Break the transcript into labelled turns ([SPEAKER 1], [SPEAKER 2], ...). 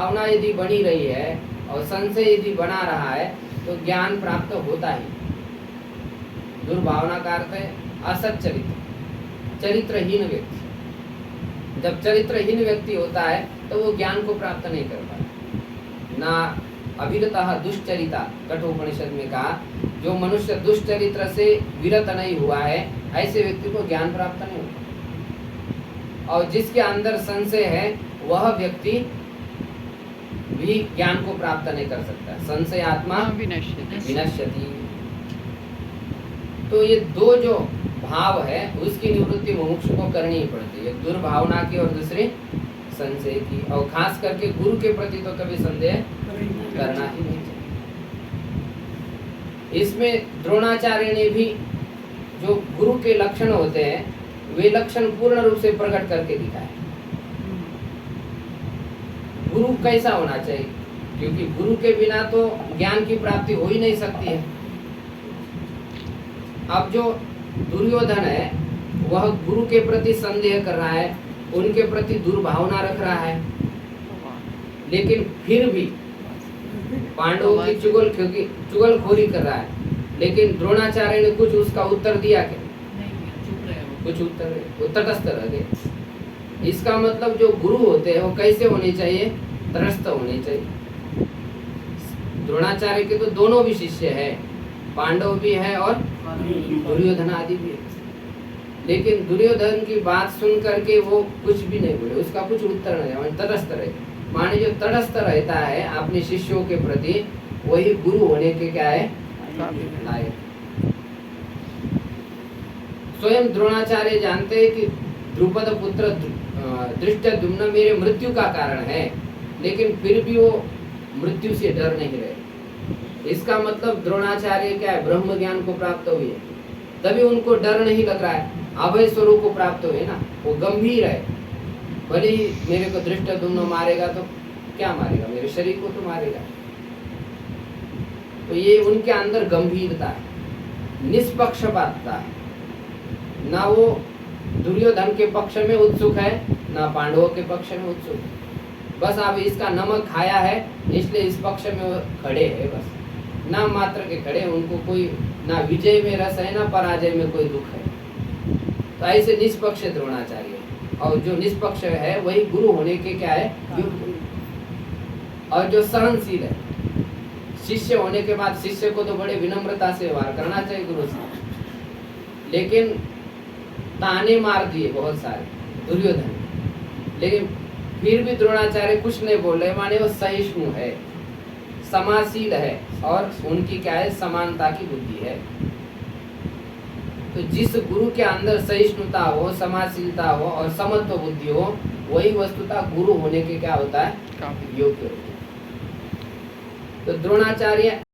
[SPEAKER 1] दुर्भावना यदि बनी रही है और संशय यदि बना रहा है तो ज्ञान प्राप्त होता ही। दुर्भावना का अर्थ है असत चरित्र, चरित्रहीन व्यक्ति। जब चरित्रहीन व्यक्ति होता है तो वो ज्ञान को प्राप्त नहीं कर पाता। ना अविरतः दुष्चरिता, कठोपनिषद में कहा, जो मनुष्य दुष्चरित्र से विरत नहीं हुआ है ऐसे व्यक्ति को ज्ञान प्राप्त नहीं होता। और जिसके अंदर संशय है वह व्यक्ति भी ज्ञान को प्राप्त नहीं कर सकता। संशय आत्मा विनश्यति। तो ये दो जो भाव है उसकी निवृत्ति मुमुक्षु को करनी ही पड़ती है, दुर्भावना की और दूसरी संशय की। और खास करके गुरु के प्रति तो कभी संदेह करना ही नहीं चाहिए। इसमें द्रोणाचार्य ने भी जो गुरु के लक्षण होते हैं वे लक्षण पूर्ण रूप से प्रकट करके दिखाए। गुरु कैसा होना चाहिए, क्योंकि गुरु के बिना तो ज्ञान की प्राप्ति हो ही नहीं सकती है। अब जो दुर्योधन है वह गुरु के प्रति संदेह कर रहा है, उनके प्रति दुर्भावना रख रहा है, लेकिन फिर भी पांडवों की चुगलखोरी कर रहा है। लेकिन द्रोणाचार्य ने कुछ उसका उत्तर दिया क्या? कुछ उत्तर तटस्थ रह गए। इसका मतलब जो गुरु होते हैं वो कैसे होने चाहिए? तटस्थ होने चाहिए। द्रोणाचार्य के तो दोनों भी शिष्य है, पांडव भी है और दुर्योधन आदि भी है। लेकिन दुर्योधन की बात सुन करके वो कुछ भी नहीं बोले, उसका कुछ उत्तर नहीं, तटस्थ रहे। माने जो तटस्थ रहता है अपने शिष्यों के प्रति वही गुरु होने के क्या है लायक। स्वयं द्रोणाचार्य जानते हैं कि द्रुपद पुत्र धृष्टद्युम्न मेरे मृत्यु का कारण है, लेकिन फिर भी वो मृत्यु से डर नहीं रहे। इसका मतलब द्रोणाचार्य क्या है? ब्रह्म ज्ञान को प्राप्त हुई है, तभी उनको डर नहीं लग रहा है। अभय स्वरूप को प्राप्त हुए ना, वो गंभीर है। भले ही मेरे को धृष्टद्युम्न मारेगा तो क्या मारेगा, मेरे शरीर को तो मारेगा। तो ये उनके अंदर गंभीरता है, निष्पक्षपातता है। ना वो दुर्योधन के पक्ष में उत्सुक है ना पांडवों के पक्ष में उत्सुक है। बस अब इसका नमक खाया है इसलिए इस पक्ष में वो खड़े है, बस नाम मात्र के खड़े। उनको कोई ना विजय में रस है ना पराजय में कोई दुख है। तो ऐसे निष्पक्ष द्रोणाचार्य, और जो निष्पक्ष है वही गुरु होने के क्या है योग्य। और जो सहनशील है, शिष्य होने के बाद शिष्य को तो बड़े विनम्रता से व्यवहार करना चाहिए गुरु से। लेकिन ताने मार दिए बहुत सारे दुर्योधन, लेकिन फिर भी द्रोणाचार्य कुछ नहीं बोल रहे, माने वो सहिष्णु है, समाशील है और उनकी क्या है समानता की बुद्धि है। तो जिस गुरु के अंदर सहिष्णुता हो, समाशीलता हो और समत्व बुद्धि हो, वही वस्तुतः गुरु होने के क्या होता है योग्य होता है। तो द्रोणाचार्य